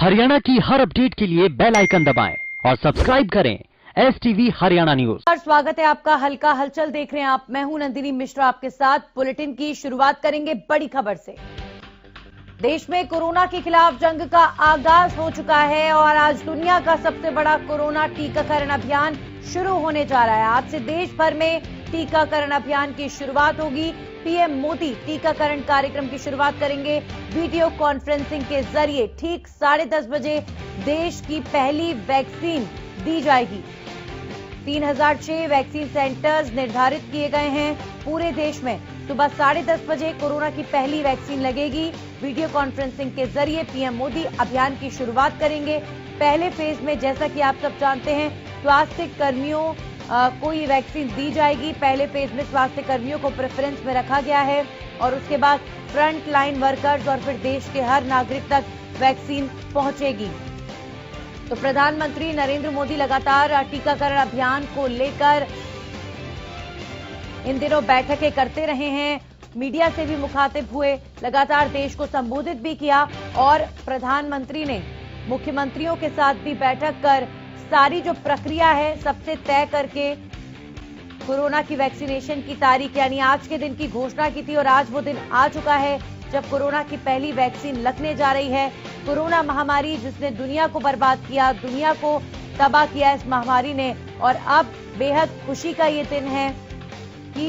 हरियाणा की हर अपडेट के लिए बेल आइकन दबाएं और सब्सक्राइब करें STV हरियाणा न्यूज। स्वागत है आपका। हल्का हलचल देख रहे हैं आप। मैं हूं नंदिनी मिश्रा आपके साथ। बुलेटिन की शुरुआत करेंगे बड़ी खबर से। देश में कोरोना के खिलाफ जंग का आगाज हो चुका है और आज दुनिया का सबसे बड़ा कोरोना टीकाकरण अभियान शुरू होने जा रहा है। आज से देश भर में टीकाकरण अभियान की शुरुआत होगी। पीएम मोदी टीकाकरण कार्यक्रम की शुरुआत करेंगे वीडियो कॉन्फ्रेंसिंग के जरिए। ठीक 10:30 बजे देश की पहली वैक्सीन दी जाएगी। 3006 वैक्सीन सेंटर्स निर्धारित किए गए हैं पूरे देश में। सुबह 10:30 बजे कोरोना की पहली वैक्सीन लगेगी। वीडियो कॉन्फ्रेंसिंग के जरिए पीएम मोदी अभियान की शुरुआत करेंगे। पहले फेज में जैसा कि आप सब जानते हैं, स्वास्थ्य कर्मियों को ये वैक्सीन दी जाएगी। पहले फेज में स्वास्थ्य कर्मियों को प्रेफरेंस में रखा गया है और उसके बाद फ्रंट लाइन वर्कर्स और फिर देश के हर नागरिक तक वैक्सीन पहुंचेगी। तो प्रधानमंत्री नरेंद्र मोदी लगातार टीकाकरण अभियान को लेकर इन दिनों बैठकें करते रहे हैं। मीडिया से भी मुखातिब हुए, लगातार देश को संबोधित भी किया और प्रधानमंत्री ने मुख्यमंत्रियों के साथ भी बैठक कर सारी जो प्रक्रिया है सबसे तय करके कोरोना की वैक्सीनेशन की तारीख यानी आज के दिन की घोषणा की थी और आज वो दिन आ चुका है जब कोरोना की पहली वैक्सीन लगने जा रही है। कोरोना महामारी जिसने दुनिया को बर्बाद किया, दुनिया को तबाह किया इस महामारी ने, और अब बेहद खुशी का ये दिन है कि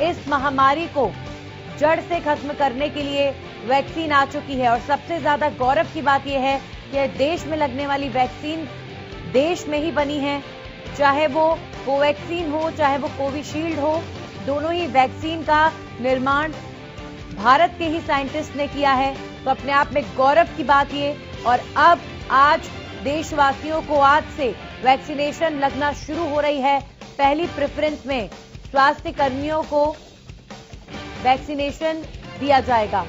इस महामारी को जड़ से खत्म करने के लिए वैक्सीन आ चुकी है। और सबसे ज्यादा गौरव की बात यह है कि देश में लगने वाली वैक्सीन देश में ही बनी है। चाहे वो कोवैक्सीन हो, चाहे वो कोविशील्ड हो, दोनों ही वैक्सीन का निर्माण भारत के ही साइंटिस्ट ने किया है। तो अपने आप में गौरव की बात ये। और अब आज देशवासियों को आज से वैक्सीनेशन लगना शुरू हो रही है। पहली प्रेफरेंस में स्वास्थ्य कर्मियों को वैक्सीनेशन दिया जाएगा।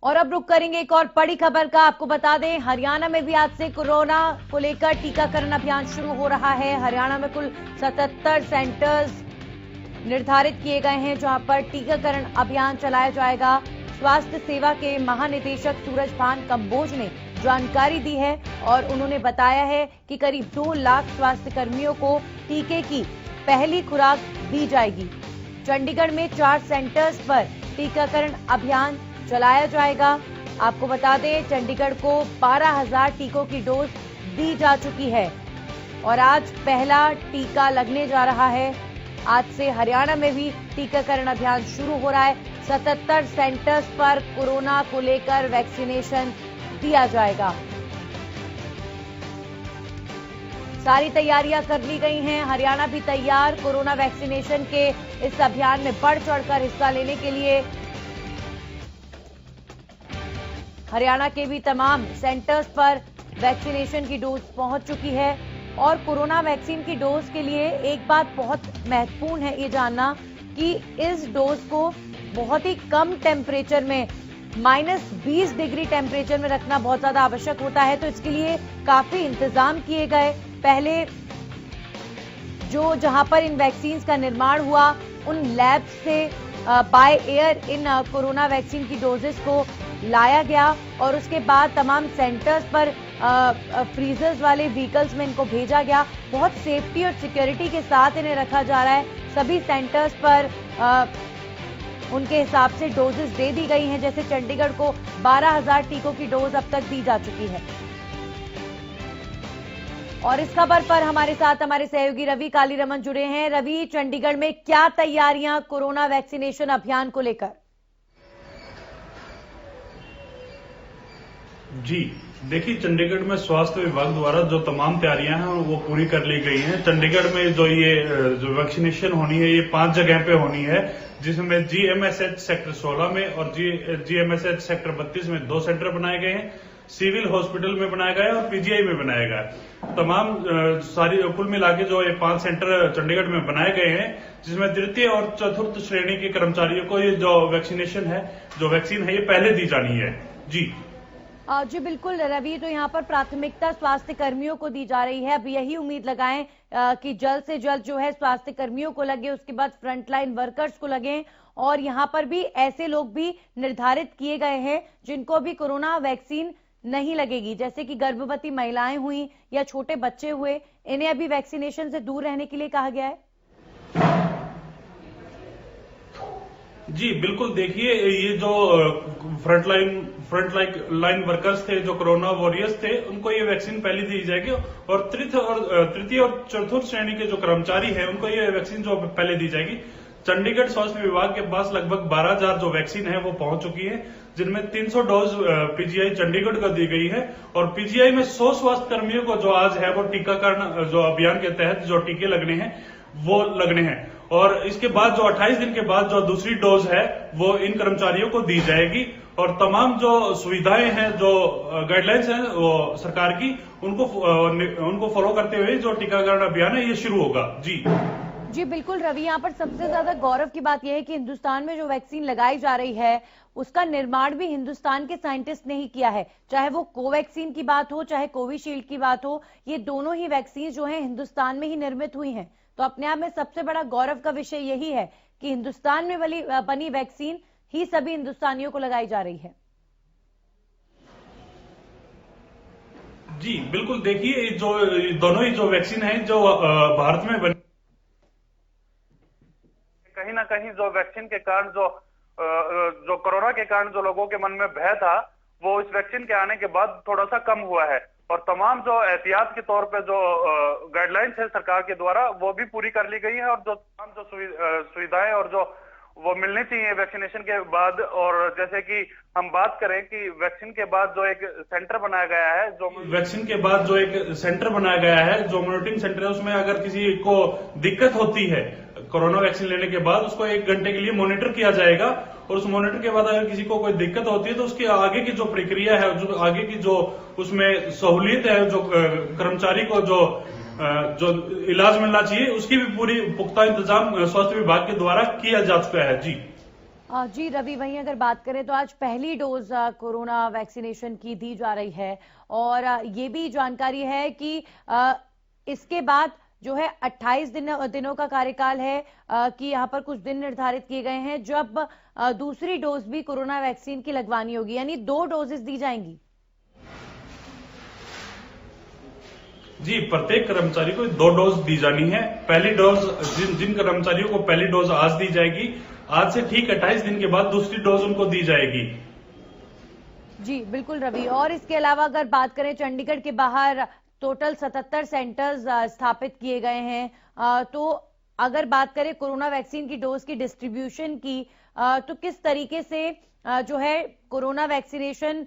और अब रुक करेंगे एक और बड़ी खबर का। आपको बता दें, हरियाणा में भी आज से कोरोना को लेकर टीकाकरण अभियान शुरू हो रहा है। हरियाणा में कुल 77 सेंटर्स निर्धारित किए गए हैं जहां पर टीकाकरण अभियान चलाया जाएगा। स्वास्थ्य सेवा के महानिदेशक सूरजभान कंबोज ने जानकारी दी है और उन्होंने बताया है कि करीब 2 लाख स्वास्थ्य कर्मियों को टीके की पहली खुराक दी जाएगी। चंडीगढ़ में 4 सेंटर्स पर टीकाकरण अभियान चलाया जाएगा। आपको बता दें, चंडीगढ़ को 12,000 टीकों की डोज दी जा चुकी है और आज पहला टीका लगने जा रहा है। आज से हरियाणा में भी टीकाकरण अभियान शुरू हो रहा है। 77 सेंटर्स पर कोरोना को लेकर वैक्सीनेशन दिया जाएगा। सारी तैयारियां कर ली गई हैं। हरियाणा भी तैयार कोरोना वैक्सीनेशन के इस अभियान में बढ़ चढ़कर हिस्सा लेने के लिए। हरियाणा के भी तमाम सेंटर्स पर वैक्सीनेशन की डोज पहुंच चुकी है। और कोरोना वैक्सीन की डोज के लिए एक बात बहुत महत्वपूर्ण है ये जानना कि इस डोज को बहुत ही कम टेम्परेचर में -20 डिग्री टेम्परेचर में रखना बहुत ज्यादा आवश्यक होता है। तो इसके लिए काफी इंतजाम किए गए। पहले जहां पर इन वैक्सीन का निर्माण हुआ उन लैब से by air in corona vaccine की डोजेस को लाया गया और उसके बाद तमाम सेंटर्स पर फ्रीजर्स वाले व्हीकल्स में इनको भेजा गया। बहुत सेफ्टी और सिक्योरिटी के साथ इन्हें रखा जा रहा है। सभी सेंटर्स पर उनके हिसाब से डोजेस दे दी गई हैं। जैसे चंडीगढ़ को 12,000 टीकों की डोज अब तक दी जा चुकी है। और इस खबर पर हमारे साथ हमारे सहयोगी रवि कालीरमन जुड़े हैं। रवि, चंडीगढ़ में क्या तैयारियां कोरोना वैक्सीनेशन अभियान को लेकर? जी देखिए, चंडीगढ़ में स्वास्थ्य विभाग द्वारा जो तमाम तैयारियां हैं वो पूरी कर ली गई हैं। चंडीगढ़ में जो वैक्सीनेशन होनी है ये 5 जगह पे होनी है, जिसमें GMSH सेक्टर 16 में और GMSH सेक्टर 32 में 2 सेंटर बनाए गए हैं। सिविल हॉस्पिटल में बनाया गया है और PGI में बनाया गया है। तमाम सारी कुल मिला के जो ये 5 सेंटर चंडीगढ़ में बनाए गए हैं, जिसमें तृतीय और चतुर्थ श्रेणी के कर्मचारियों को ये जो वैक्सीनेशन है, जो वैक्सीन है, ये पहले दी जानी है। जी जी बिल्कुल रवि, तो यहाँ पर प्राथमिकता स्वास्थ्य कर्मियों को दी जा रही है। अब यही उम्मीद लगाएं कि जल्द से जल्द जो है स्वास्थ्य कर्मियों को लगे, उसके बाद फ्रंटलाइन वर्कर्स को लगे। और यहाँ पर भी ऐसे लोग भी निर्धारित किए गए हैं जिनको अभी कोरोना वैक्सीन नहीं लगेगी, जैसे कि गर्भवती महिलाएं हुई या छोटे बच्चे हुए, इन्हें अभी वैक्सीनेशन से दूर रहने के लिए कहा गया है। जी बिल्कुल, देखिए ये जो फ्रंटलाइन वर्कर्स थे, जो कोरोना वॉरियर्स थे, उनको ये वैक्सीन पहले दी जाएगी। और तृतीय और चतुर्थ श्रेणी के जो कर्मचारी हैं, उनको ये वैक्सीन जो पहले दी जाएगी। चंडीगढ़ स्वास्थ्य विभाग के पास लगभग 12,000 जो वैक्सीन है वो पहुंच चुकी है, जिनमें 300 डोज पीजीआई चंडीगढ़ को दी गई है। और पीजीआई में 100 स्वास्थ्य कर्मियों को जो आज है वो टीकाकरण जो अभियान के तहत जो टीके लगने हैं वो लगने हैं। और इसके बाद जो 28 दिन के बाद जो दूसरी डोज है वो इन कर्मचारियों को दी जाएगी। और तमाम जो सुविधाएं हैं, जो गाइडलाइंस हैं वो सरकार की, उनको फॉलो करते हुए जो टीकाकरण अभियान है ये शुरू होगा। जी बिल्कुल रवि, यहाँ पर सबसे ज्यादा गौरव की बात यह है कि हिंदुस्तान में जो वैक्सीन लगाई जा रही है उसका निर्माण भी हिंदुस्तान के साइंटिस्ट ने ही किया है। चाहे वो कोवैक्सीन की बात हो, चाहे कोविशील्ड की बात हो, ये दोनों ही वैक्सीन जो है हिंदुस्तान में ही निर्मित हुई हैं। तो अपने आप में सबसे बड़ा गौरव का विषय यही है कि हिंदुस्तान में बनी वैक्सीन ही सभी हिंदुस्तानियों को लगाई जा रही है। जी बिल्कुल, देखिए जो दोनों ही जो वैक्सीन है जो भारत में बनी, कहीं ना कहीं जो वैक्सीन के कारण जो कोरोना के कारण जो लोगों के मन में भय था, वो इस वैक्सीन के आने के बाद थोड़ा सा कम हुआ है। और तमाम जो एहतियात के तौर पे जो गाइडलाइंस है सरकार के द्वारा वो भी पूरी कर ली गई है। और जो तमाम जो सुविधाएं और जो वो मिलनी चाहिए वैक्सीनेशन के बाद। और जैसे कि हम बात करें कि वैक्सीन के बाद जो एक सेंटर बनाया गया है, जो मॉनिटरिंग सेंटर है, उसमें अगर किसी को दिक्कत होती है कोरोना वैक्सीन लेने के बाद, उसको 1 घंटे के लिए मॉनिटर किया जाएगा। और उस मॉनिटर के बाद अगर किसी को कोई दिक्कत होती है तो उसकी आगे की जो प्रक्रिया है, जो आगे की जो उसमें सहूलियत है, जो कर्मचारी को जो इलाज मिलना चाहिए, उसकी भी पूरी पुख्ता इंतजाम स्वास्थ्य विभाग के द्वारा किया जा चुका है। जी रवि, वहीं अगर बात करें तो आज पहली डोज कोरोना वैक्सीनेशन की दी जा रही है। और ये भी जानकारी है कि इसके बाद जो है 28 दिनों का कार्यकाल है कि यहाँ पर कुछ दिन निर्धारित किए गए हैं जब दूसरी डोज भी कोरोना वैक्सीन की लगवानी होगी, यानी 2 डोजेस दी जाएंगी। जी, प्रत्येक कर्मचारी को 2 डोज दी जानी है। पहली डोज जिन कर्मचारियों को पहली डोज आज दी जाएगी, आज से ठीक 28 दिन के बाद दूसरी डोज उनको दी जाएगी। जी बिल्कुल रवि, और इसके अलावा अगर बात करें चंडीगढ़ के बाहर टोटल 77 सेंटर्स स्थापित किए गए हैं। तो अगर बात करें कोरोना वैक्सीन की डोज की डिस्ट्रीब्यूशन की, तो किस तरीके से जो है कोरोना वैक्सीनेशन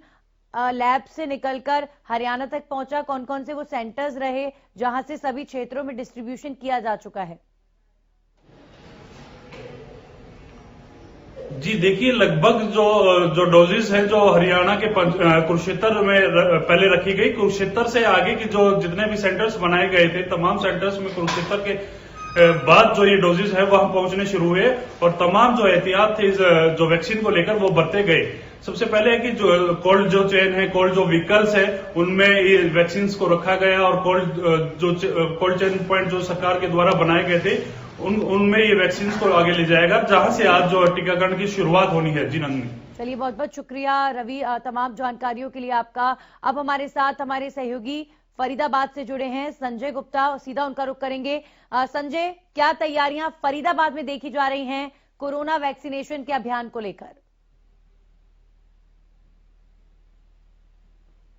लैब से निकलकर हरियाणा तक पहुंचा, कौन कौन से वो सेंटर्स रहे जहां से सभी क्षेत्रों में डिस्ट्रीब्यूशन किया जा चुका है? जी देखिए, लगभग जो डोजेस हैं जो हरियाणा के कुरुक्षेत्र में पहले रखी गई, कुरुक्षेत्र से आगे की जो जितने भी सेंटर्स बनाए गए थे, तमाम सेंटर्स में कुरुक्षेत्र के बाद जो ये डोजेस है वहां पहुंचने शुरू हुए। और तमाम जो एहतियात थे जो वैक्सीन को लेकर वो बरते गए। सबसे पहले है कि जो कोल्ड जो चेन है, कोल्ड जो व्हीकल्स है, उनमें ये वैक्सीन को रखा गया। और कोल्ड चेन पॉइंट जो सरकार के द्वारा बनाए गए थे, उनमें ये वैक्सीन को आगे ले जाएगा, जहां से आज जो टीकाकरण की शुरुआत होनी है। जी नंदनी, चलिए, बहुत बहुत शुक्रिया रवि तमाम जानकारियों के लिए आपका। अब हमारे साथ हमारे सहयोगी फरीदाबाद से जुड़े हैं संजय गुप्ता, सीधा उनका रुख करेंगे। संजय, क्या तैयारियां फरीदाबाद में देखी जा रही हैं कोरोना वैक्सीनेशन के अभियान को लेकर?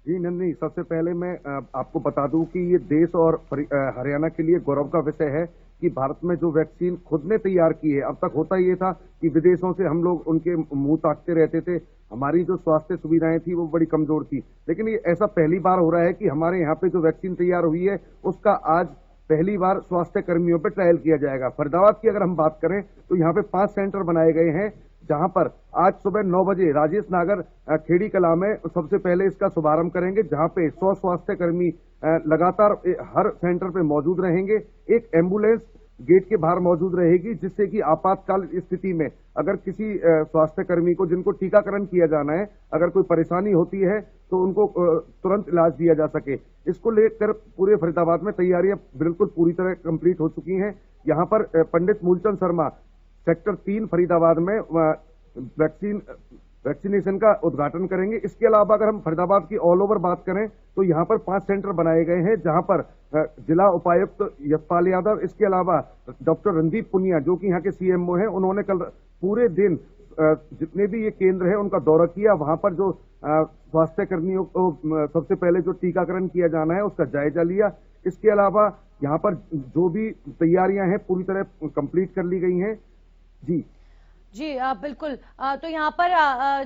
जी नंदनी, सबसे पहले मैं आपको बता दूं कि ये देश और हरियाणा के लिए गौरव का विषय है कि भारत में जो वैक्सीन खुद ने तैयार की है। अब तक होता ये था कि विदेशों से हम लोग उनके मुंह ताकते रहते थे, हमारी जो स्वास्थ्य सुविधाएं थी वो बड़ी कमजोर थी। लेकिन ये ऐसा पहली बार हो रहा है कि हमारे यहाँ पे जो वैक्सीन तैयार हुई है उसका आज पहली बार स्वास्थ्य कर्मियों पे ट्रायल किया जाएगा। फरीदाबाद की अगर हम बात करें तो यहाँ पे 5 सेंटर बनाए गए हैं, जहां पर आज सुबह 9 बजे राजेश नागर खेड़ी कला में सबसे पहले इसका शुभारंभ करेंगे, जहां पे 100 स्वास्थ्य कर्मी लगातार हर सेंटर पे मौजूद रहेंगे। एक एम्बुलेंस गेट के बाहर मौजूद रहेगी, जिससे कि आपातकाल स्थिति में अगर किसी स्वास्थ्य कर्मी को जिनको टीकाकरण किया जाना है, अगर कोई परेशानी होती है तो उनको तुरंत इलाज दिया जा सके। इसको लेकर पूरे फरीदाबाद में तैयारियां बिल्कुल पूरी तरह कंप्लीट हो चुकी हैं। यहाँ पर पंडित मूलचंद शर्मा सेक्टर 3 फरीदाबाद में वैक्सीनेशन का उद्घाटन करेंगे। इसके अलावा अगर हम फरीदाबाद की ऑल ओवर बात करें तो यहाँ पर 5 सेंटर बनाए गए हैं, जहां पर जिला उपायुक्त यशपाल यादव, इसके अलावा डॉक्टर रणदीप पुनिया जो कि यहाँ के सीएमओ हैं, उन्होंने कल पूरे दिन जितने भी ये केंद्र है उनका दौरा किया। वहां पर जो स्वास्थ्य कर्मियों को सबसे पहले जो टीकाकरण किया जाना है उसका जायजा लिया। इसके अलावा यहाँ पर जो भी तैयारियां हैं पूरी तरह कंप्लीट कर ली गई हैं। जी बिल्कुल। तो यहाँ पर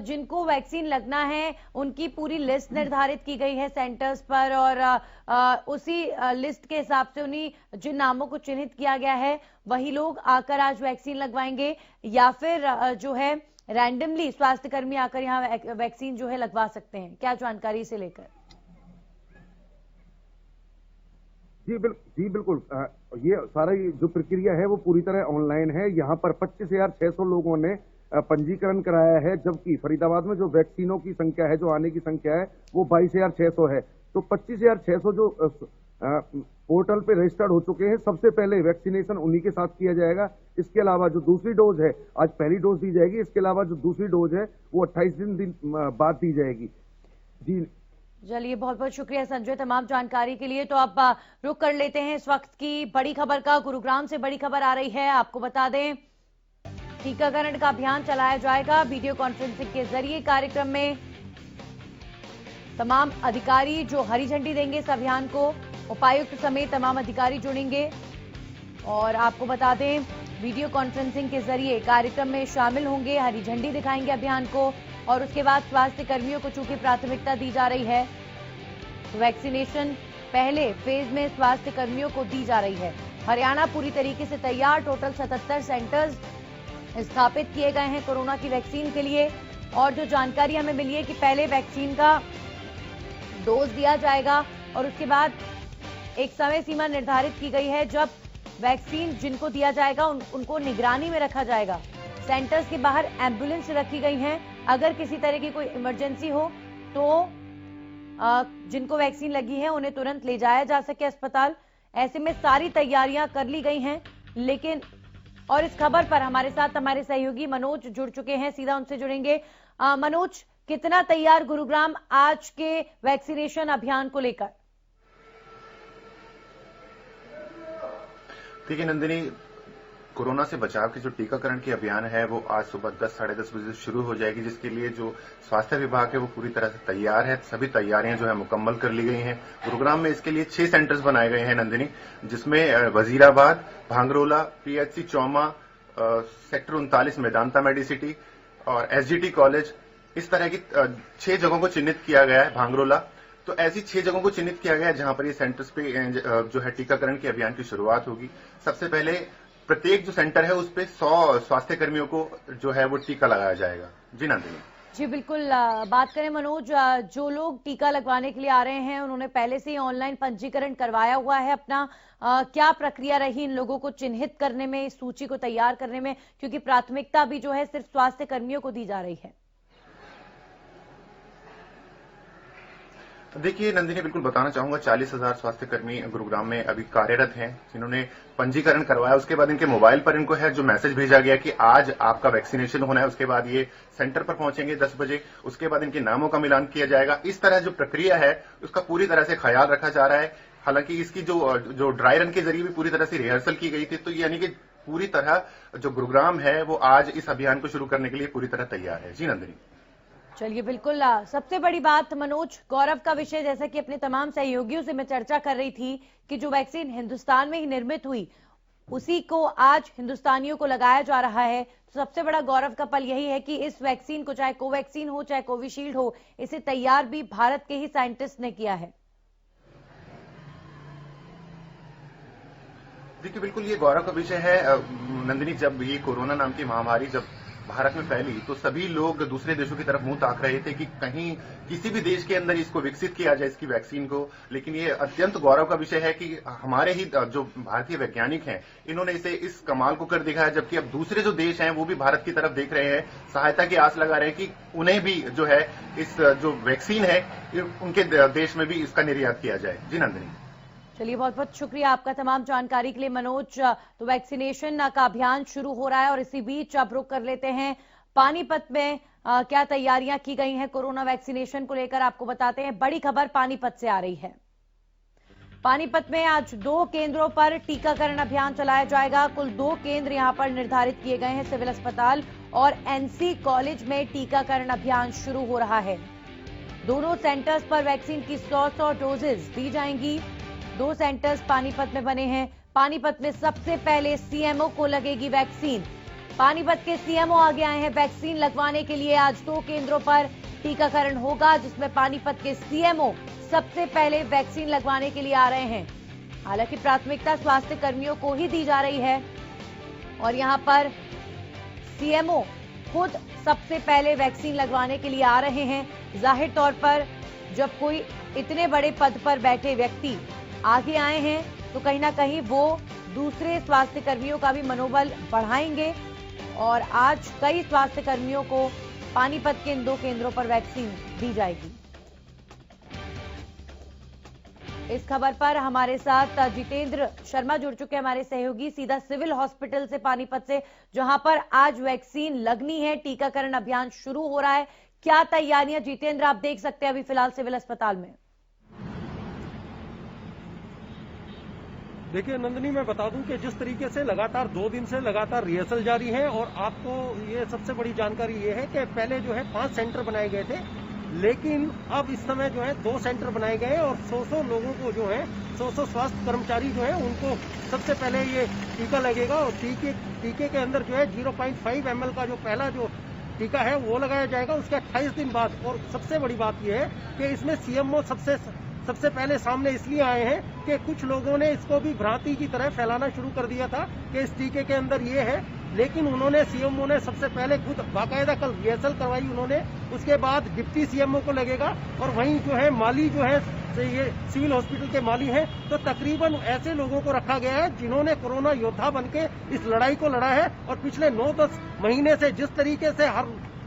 जिनको वैक्सीन लगना है उनकी पूरी लिस्ट निर्धारित की गई है सेंटर्स पर, और उसी लिस्ट के हिसाब से उन्हीं जिन नामों को चिन्हित किया गया है वही लोग आकर आज वैक्सीन लगवाएंगे, या फिर जो है रैंडमली स्वास्थ्य कर्मी आकर यहाँ वैक्सीन जो है लगवा सकते हैं? क्या जानकारी से लेकर? जी बिल्कुल। ये सारा जो प्रक्रिया है वो पूरी तरह ऑनलाइन है। यहाँ पर 25,600 लोगों ने पंजीकरण कराया है, जबकि फरीदाबाद में जो वैक्सीनों की संख्या है, जो आने की संख्या है, वो 22,600 है। तो 25,600 जो पोर्टल पे रजिस्टर्ड हो चुके हैं, सबसे पहले वैक्सीनेशन उन्हीं के साथ किया जाएगा। इसके अलावा जो दूसरी डोज है, आज पहली डोज दी जाएगी, इसके अलावा जो दूसरी डोज है वो 28 दिन बाद दी जाएगी। जी चलिए, बहुत बहुत शुक्रिया संजय तमाम जानकारी के लिए। तो अब रुक कर लेते हैं इस वक्त की बड़ी खबर का। गुरुग्राम से बड़ी खबर आ रही है, आपको बता दें टीकाकरण का अभियान चलाया जाएगा वीडियो कॉन्फ्रेंसिंग के जरिए। कार्यक्रम में तमाम अधिकारी जो हरी झंडी देंगे इस अभियान को, उपायुक्त समेत तमाम अधिकारी जुड़ेंगे। और आपको बता दें वीडियो कॉन्फ्रेंसिंग के जरिए कार्यक्रम में शामिल होंगे, हरी झंडी दिखाएंगे अभियान को, और उसके बाद स्वास्थ्य कर्मियों को चूंकि प्राथमिकता दी जा रही है, वैक्सीनेशन पहले फेज में स्वास्थ्य कर्मियों को दी जा रही है। हरियाणा पूरी तरीके से तैयार, टोटल 77 सेंटर्स स्थापित किए गए हैं कोरोना की वैक्सीन के लिए। और जो जानकारी हमें मिली है कि पहले वैक्सीन का डोज दिया जाएगा और उसके बाद एक समय सीमा निर्धारित की गई है जब वैक्सीन जिनको दिया जाएगा उनको निगरानी में रखा जाएगा। सेंटर्स के बाहर एम्बुलेंस रखी गई हैं, अगर किसी तरह की कोई इमरजेंसी हो तो जिनको वैक्सीन लगी है उन्हें तुरंत ले जाया जा सके अस्पताल। ऐसे में सारी तैयारियां कर ली गई हैं। लेकिन और इस खबर पर हमारे साथ हमारे सहयोगी मनोज जुड़ चुके हैं, सीधा उनसे जुड़ेंगे। मनोज, कितना तैयार गुरुग्राम आज के वैक्सीनेशन अभियान को लेकर? ठीक है नंदिनी, कोरोना से बचाव के जो टीकाकरण की अभियान है वो आज सुबह 10 साढ़े 10 बजे से शुरू हो जाएगी, जिसके लिए जो स्वास्थ्य विभाग है वो पूरी तरह से तैयार है। सभी तैयारियां जो है मुकम्मल कर ली गई हैं। गुरुग्राम में इसके लिए 6 सेंटर्स बनाए गए हैं नंदिनी, जिसमें वजीराबाद, भांगरोला, पीएचसी चौमा, सेक्टर 39 मेदांता मेडिसिटी और एसजीटी कॉलेज, इस तरह की 6 जगहों को चिन्हित किया गया है। भांगरोला तो ऐसी 6 जगहों को चिन्हित किया गया है जहां पर ये सेंटर्स पे जो है टीकाकरण के अभियान की शुरुआत होगी। सबसे पहले प्रत्येक जो सेंटर है उस पे 100 स्वास्थ्य कर्मियों को जो है वो टीका लगाया जाएगा। जी नंदिनी। जी बिल्कुल। बात करें मनोज, जो लोग टीका लगवाने के लिए आ रहे हैं उन्होंने पहले से ही ऑनलाइन पंजीकरण करवाया हुआ है अपना, क्या प्रक्रिया रही इन लोगों को चिन्हित करने में, इस सूची को तैयार करने में, क्योंकि प्राथमिकता भी जो है सिर्फ स्वास्थ्य कर्मियों को दी जा रही है? देखिए नंदिनी, बिल्कुल बताना चाहूंगा 40,000 स्वास्थ्य कर्मी गुरुग्राम में अभी कार्यरत हैं जिन्होंने पंजीकरण करवाया। उसके बाद इनके मोबाइल पर इनको है जो मैसेज भेजा गया कि आज आपका वैक्सीनेशन होना है। उसके बाद ये सेंटर पर पहुंचेंगे 10 बजे, उसके बाद इनके नामों का मिलान किया जाएगा। इस तरह जो प्रक्रिया है उसका पूरी तरह से ख्याल रखा जा रहा है। हालांकि इसकी जो ड्राई रन के जरिए भी पूरी तरह से रिहर्सल की गई थी, तो यानी कि पूरी तरह जो गुरुग्राम है वो आज इस अभियान को शुरू करने के लिए पूरी तरह तैयार है। जी नंदिनी। चलिए बिल्कुल। सबसे बड़ी बात मनोज, गौरव का विषय, जैसा कि अपने तमाम सहयोगियों से मैं चर्चा कर रही थी कि जो वैक्सीन हिंदुस्तान में ही निर्मित हुई उसी को आज हिंदुस्तानियों को लगाया जा रहा है। तो सबसे बड़ा गौरव का पल यही है कि इस वैक्सीन को, चाहे कोवैक्सीन हो चाहे कोविशील्ड हो, इसे तैयार भी भारत के ही साइंटिस्ट ने किया है। देखिए बिल्कुल ये गौरव का विषय है नंदिनी। जब ये कोरोना नाम की महामारी जब भारत में फैली तो सभी लोग दूसरे देशों की तरफ मुंह ताक रहे थे कि कहीं किसी भी देश के अंदर इसको विकसित किया जाए, इसकी वैक्सीन को। लेकिन ये अत्यंत गौरव का विषय है कि हमारे ही जो भारतीय वैज्ञानिक हैं इन्होंने इसे इस कमाल को कर दिखाया, जबकि अब दूसरे जो देश हैं वो भी भारत की तरफ देख रहे हैं, सहायता की आस लगा रहे हैं कि उन्हें भी जो है इस जो वैक्सीन है उनके देश में भी इसका निर्यात किया जाए। जी नंदिनी। चलिए, बहुत बहुत शुक्रिया आपका तमाम जानकारी के लिए मनोज। तो वैक्सीनेशन का अभियान शुरू हो रहा है और इसी बीच अब रुक कर लेते हैं पानीपत में क्या तैयारियां की गई हैं कोरोना वैक्सीनेशन को लेकर, आपको बताते हैं। बड़ी खबर पानीपत से आ रही है। पानीपत में आज 2 केंद्रों पर टीकाकरण अभियान चलाया जाएगा। कुल 2 केंद्र यहां पर निर्धारित किए गए हैं। सिविल अस्पताल और एनसी कॉलेज में टीकाकरण अभियान शुरू हो रहा है। दोनों सेंटर्स पर वैक्सीन की 100 डोजेज दी जाएंगी। 2 सेंटर्स पानीपत में बने हैं। पानीपत में सबसे पहले सीएमओ को लगेगी वैक्सीन। पानीपत के सीएमओ आगे आए हैं वैक्सीन लगवाने के लिए। आज 2 केंद्रों पर टीकाकरण होगा, जिसमें पानीपत के सीएमओ सबसे पहले वैक्सीन लगवाने के लिए आ रहे हैं। हालांकि प्राथमिकता स्वास्थ्य कर्मियों को ही दी जा रही है और यहां पर सीएमओ खुद सबसे पहले वैक्सीन लगवाने के लिए आ रहे हैं। जाहिर तौर पर जब कोई इतने बड़े पद पर बैठे व्यक्ति आगे आए हैं तो कहीं ना कहीं वो दूसरे स्वास्थ्य कर्मियों का भी मनोबल बढ़ाएंगे और आज कई स्वास्थ्य कर्मियों को पानीपत के इन 2 केंद्रों पर वैक्सीन दी जाएगी। इस खबर पर हमारे साथ जितेंद्र शर्मा जुड़ चुके हैं, हमारे सहयोगी, सीधा सिविल हॉस्पिटल से पानीपत से, जहां पर आज वैक्सीन लगनी है। टीकाकरण अभियान शुरू हो रहा है। क्या तैयारियां जितेंद्र आप देख सकते हैं अभी फिलहाल सिविल अस्पताल में? देखिए नंदिनी, मैं बता दूं कि जिस तरीके से लगातार 2 दिन से लगातार रिहर्सल जारी है और आपको ये सबसे बड़ी जानकारी ये है कि पहले जो है 5 सेंटर बनाए गए थे, लेकिन अब इस समय जो है 2 सेंटर बनाए गए और 100 लोगों को जो है 100 स्वास्थ्य कर्मचारी जो है उनको सबसे पहले ये टीका लगेगा और टीके के अंदर जो है 0.5 ml का जो पहला जो टीका है वो लगाया जाएगा उसके 28 दिन बाद। और सबसे बड़ी बात यह है कि इसमें सीएमओ सबसे पहले सामने इसलिए आए हैं कि कुछ लोगों ने इसको भी भ्रांति की तरह फैलाना शुरू कर दिया था कि इस टीके के अंदर ये है, लेकिन उन्होंने सीएमओ ने सबसे पहले खुद बाकायदा कल रिहर्सल करवाई उन्होंने। उसके बाद डिप्टी सीएमओ को लगेगा और वहीं जो है माली जो है ये सिविल हॉस्पिटल के माली हैं, तो तकरीबन ऐसे लोगों को रखा गया है जिन्होंने कोरोना योद्धा बनके इस लड़ाई को लड़ा है और पिछले 9-10 महीने से जिस तरीके से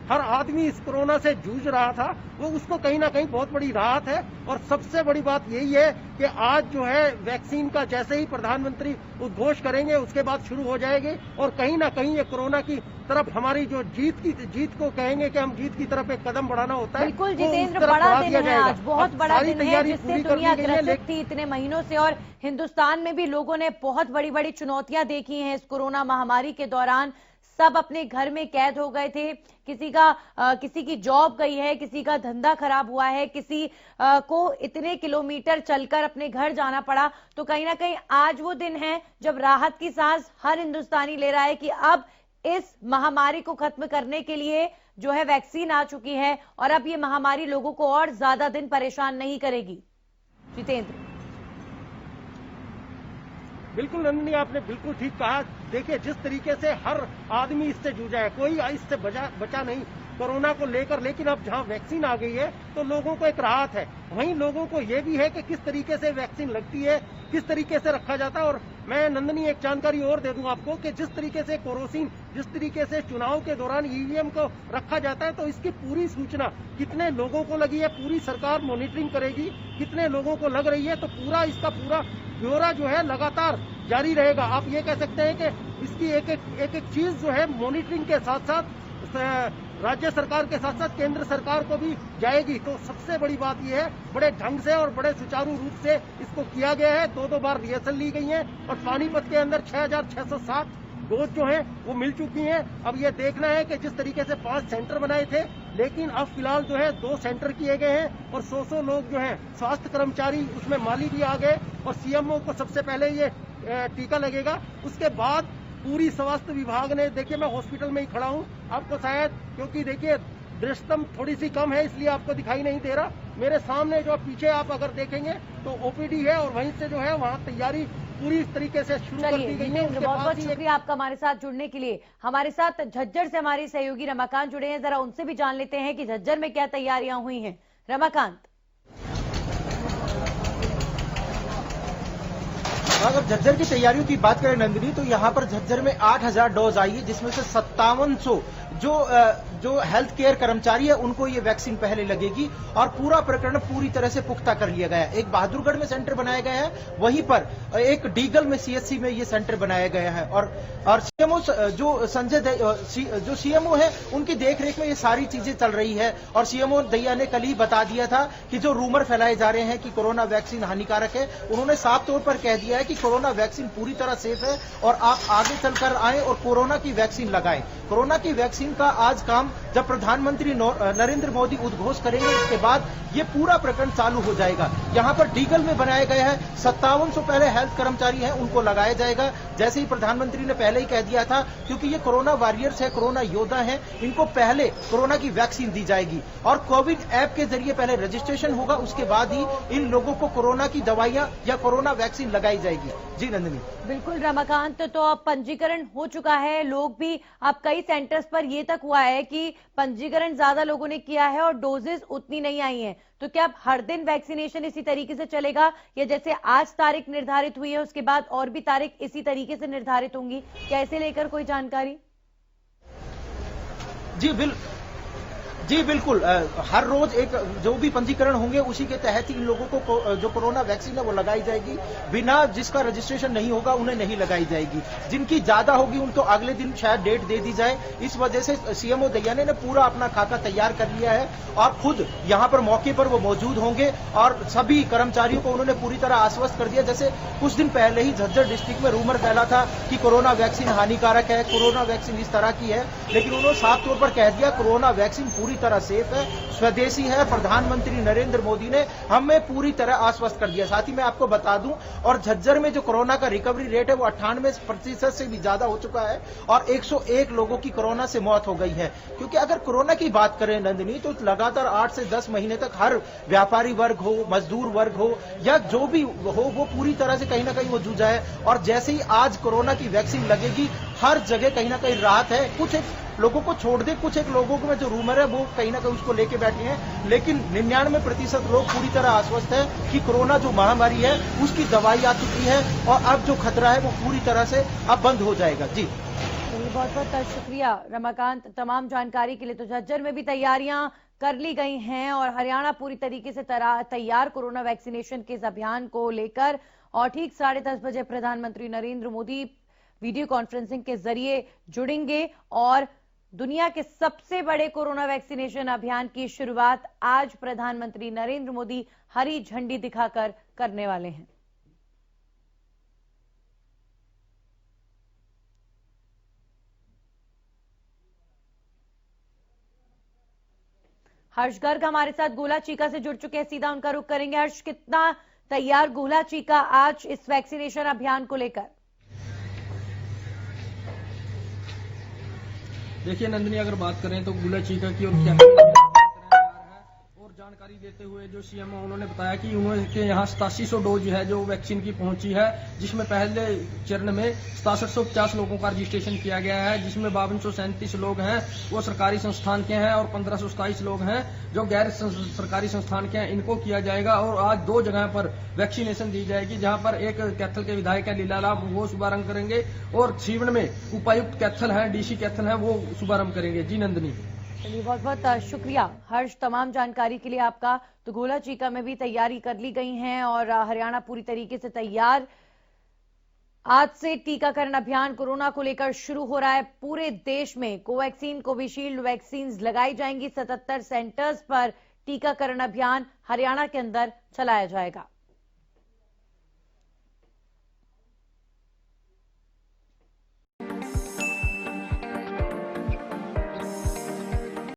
हर आदमी इस कोरोना से जूझ रहा था वो उसको कहीं ना कहीं बहुत बड़ी राहत है। और सबसे बड़ी बात यही है कि आज जो है वैक्सीन का जैसे ही प्रधानमंत्री उद्घोष करेंगे उसके बाद शुरू हो जाएगी और कहीं ना कहीं ये कोरोना की तरफ हमारी जो जीत को कहेंगे कि हम जीत की तरफ एक कदम बढ़ाना होता है। बिल्कुल जितेंद्र, बड़ा दिन है आज, बहुत बड़ा दिन है जिससे दुनिया ग्रसित थी इतने महीनों से और हिंदुस्तान में भी लोगों ने बहुत बड़ी बड़ी चुनौतियां देखी हैं इस कोरोना महामारी के दौरान। सब अपने घर में कैद हो गए थे, किसी की जॉब गई है, किसी का धंधा खराब हुआ है, किसी को इतने किलोमीटर चलकर अपने घर जाना पड़ा। तो कहीं ना कहीं आज वो दिन है जब राहत की सांस हर हिंदुस्तानी ले रहा है कि अब इस महामारी को खत्म करने के लिए जो है वैक्सीन आ चुकी है और अब ये महामारी लोगों को और ज्यादा दिन परेशान नहीं करेगी। जितेंद्र। बिल्कुल नंदिनी, आपने बिल्कुल ठीक कहा। देखिए जिस तरीके से हर आदमी इससे जूझा है, कोई इससे बचा नहीं कोरोना को लेकर, लेकिन अब जहां वैक्सीन आ गई है तो लोगों को एक राहत है। वहीं लोगों को यह भी है कि किस तरीके से वैक्सीन लगती है, किस तरीके से रखा जाता है। और मैं नंदिनी एक जानकारी और दे दूं आपको कि जिस तरीके से केरोसिन, जिस तरीके से चुनाव के दौरान ईवीएम को रखा जाता है, तो इसकी पूरी सूचना कितने लोगों को लगी है पूरी सरकार मॉनिटरिंग करेगी, कितने लोगों को लग रही है, तो इसका पूरा ब्यौरा जो है लगातार जारी रहेगा। आप ये कह सकते हैं कि इसकी एक चीज जो है मॉनिटरिंग के साथ साथ राज्य सरकार के साथ साथ केंद्र सरकार को भी जाएगी। तो सबसे बड़ी बात यह है बड़े ढंग से और बड़े सुचारू रूप से इसको किया गया है। 2 बार रिहर्सल ली गई है और पानीपत के अंदर 6660 डोज जो है वो मिल चुकी हैं। अब ये देखना है कि जिस तरीके से 5 सेंटर बनाए थे, लेकिन अब फिलहाल जो है 2 सेंटर किए गए हैं और 100 लोग जो है स्वास्थ्य कर्मचारी, उसमें माली भी आ गए और सीएमओ को सबसे पहले ये टीका लगेगा। उसके बाद पूरी स्वास्थ्य विभाग ने, देखिए मैं हॉस्पिटल में ही खड़ा हूं, आपको शायद क्योंकि देखिए दृष्टम थोड़ी सी कम है इसलिए आपको दिखाई नहीं दे रहा। मेरे सामने जो पीछे आप अगर देखेंगे तो ओपीडी है और वहीं से जो है वहां तैयारी पूरी तरीके से शुरू कर दी चलिए गई है। जितेंद्र, उसके बहुत बाद बहुत ही एक शुक्रिया आपका हमारे साथ जुड़ने के लिए। हमारे साथ झज्जर से हमारे सहयोगी रमाकांत जुड़े हैं, जरा उनसे भी जान लेते हैं कि झज्जर में क्या तैयारियां हुई हैं। रमाकांत। अगर झज्जर की तैयारियों की बात करें नंदिनी, तो यहाँ पर झज्जर में 8,000 डोज आई है, जिसमें से 5700 जो हेल्थ केयर कर्मचारी है उनको ये वैक्सीन पहले लगेगी और पूरा प्रकरण पूरी तरह से पुख्ता कर लिया गया है। एक बहादुरगढ़ में सेंटर बनाया गया है, वहीं पर एक डीगल में सीएचसी में ये सेंटर बनाया गया है और सीएमओ जो सीएमओ है उनकी देखरेख में ये सारी चीजें चल रही है। और सीएमओ दैया ने कल ही बता दिया था कि जो रूमर फैलाए जा रहे हैं कि कोरोना वैक्सीन हानिकारक है, उन्होंने साफ तौर पर कह दिया है कि कोरोना वैक्सीन पूरी तरह सेफ है और आप आगे चलकर आए और कोरोना की वैक्सीन लगाएं। कोरोना की वैक्सीन का आज काम जब प्रधानमंत्री नरेंद्र मोदी उद्घोष करेंगे, उसके बाद ये पूरा प्रकरण चालू हो जाएगा। यहाँ पर डीगल में बनाया गया है, 5700 पहले हेल्थ कर्मचारी हैं उनको लगाया जाएगा, जैसे ही प्रधानमंत्री ने पहले ही कह दिया था, क्योंकि ये कोरोना वॉरियर्स है, कोरोना योद्धा हैं, इनको पहले कोरोना की वैक्सीन दी जाएगी और कोविड ऐप के जरिए पहले रजिस्ट्रेशन होगा, उसके बाद ही इन लोगों को कोरोना की दवाइयां या कोरोना वैक्सीन लगाई जाएगी। जी नंदिनी। बिल्कुल रमाकांत, तो अब पंजीकरण हो चुका है, लोग भी अब कई सेंटर्स पर ये तक हुआ है कि पंजीकरण ज्यादा लोगों ने किया है और डोजेस उतनी नहीं आई हैं, तो क्या अब हर दिन वैक्सीनेशन इसी तरीके से चलेगा या जैसे आज तारीख निर्धारित हुई है उसके बाद और भी तारीख इसी तरीके से निर्धारित होंगी? क्या इसे लेकर कोई जानकारी? जी बिल्कुल, हर रोज एक जो भी पंजीकरण होंगे उसी के तहत ही इन लोगों को जो कोरोना वैक्सीन है वो लगाई जाएगी। बिना जिसका रजिस्ट्रेशन नहीं होगा उन्हें नहीं लगाई जाएगी। जिनकी ज्यादा होगी उनको अगले दिन शायद डेट दे दी जाए। इस वजह से सीएमओ दैयाने ने पूरा अपना खाका तैयार कर लिया है और खुद यहां पर मौके पर वो मौजूद होंगे और सभी कर्मचारियों को उन्होंने पूरी तरह आश्वस्त कर दिया। जैसे कुछ दिन पहले ही झज्जर डिस्ट्रिक्ट में रूमर फैला था कि कोरोना वैक्सीन हानिकारक है, कोरोना वैक्सीन इस तरह की है, लेकिन उन्होंने साफ तौर पर कह दिया कोरोना वैक्सीन पूरी तरह सेफ है, स्वदेशी है। प्रधानमंत्री नरेंद्र मोदी ने हमें पूरी तरह आश्वस्त कर दिया। साथ ही मैं आपको बता दूं, और झज्जर में जो कोरोना का रिकवरी रेट है वो 98% से भी ज्यादा हो चुका है और 101 लोगों की कोरोना से मौत हो गई है। क्योंकि अगर कोरोना की बात करें नंदिनी, तो लगातार 8 से 10 महीने तक हर व्यापारी वर्ग हो, मजदूर वर्ग हो या जो भी हो, वो पूरी तरह से कहीं ना कहीं वो जूझा है। और जैसे ही आज कोरोना की वैक्सीन लगेगी, हर जगह कहीं ना कहीं राहत है। कुछ एक लोगों को छोड़ दे, कुछ एक लोगों में जो रूमर है वो कहीं ना कहीं उसको लेके बैठे हैं, लेकिन 99% लोग पूरी तरह आश्वस्त है कि कोरोना जो महामारी है उसकी दवाई आ चुकी है और अब जो खतरा है वो पूरी तरह से अब बंद हो जाएगा। जी बहुत बहुत शुक्रिया रमाकांत तमाम जानकारी के लिए। तो झज्जर में भी तैयारियां कर ली गई हैं और हरियाणा पूरी तरीके से तैयार कोरोना वैक्सीनेशन के इस अभियान को लेकर। और ठीक 10:30 बजे प्रधानमंत्री नरेंद्र मोदी वीडियो कॉन्फ्रेंसिंग के जरिए जुड़ेंगे और दुनिया के सबसे बड़े कोरोना वैक्सीनेशन अभियान की शुरुआत आज प्रधानमंत्री नरेंद्र मोदी हरी झंडी दिखाकर करने वाले हैं। हर्ष गर्ग हमारे साथ गोला चीका से जुड़ चुके हैं, सीधा उनका रुख करेंगे। हर्ष, कितना तैयार गोला चीका आज इस वैक्सीनेशन अभियान को लेकर? देखिए नंदिनी, अगर बात करें तो गोला चीका की और क्या और जानकारी देते हुए जो सीएमओ उन्होंने बताया कि उन्होंने यहाँ 8700 डोज है जो वैक्सीन की पहुंची है, जिसमें पहले चरण में 6750 लोगों का रजिस्ट्रेशन किया गया है, जिसमें 5237 लोग हैं वो सरकारी संस्थान के हैं और 1527 लोग हैं जो गैर सरकारी संस्थान के हैं, इनको किया जाएगा। और आज 2 जगह पर वैक्सीनेशन दी जाएगी, जहां पर एक कैथल के विधायक है लीलाराम, वो शुभारंभ करेंगे और सीवन में उपायुक्त कैथल है, डीसी कैथल है, वो शुभारंभ करेंगे। जी नंदिनी। चलिए बहुत बहुत शुक्रिया हर्ष तमाम जानकारी के लिए आपका। तो गोला चीका में भी तैयारी कर ली गई है और हरियाणा पूरी तरीके से तैयार। आज से टीकाकरण अभियान कोरोना को लेकर शुरू हो रहा है। पूरे देश में कोवैक्सीन, कोविशील्ड वैक्सीन लगाई जाएंगी। 77 सेंटर्स पर टीकाकरण अभियान हरियाणा के अंदर चलाया जाएगा।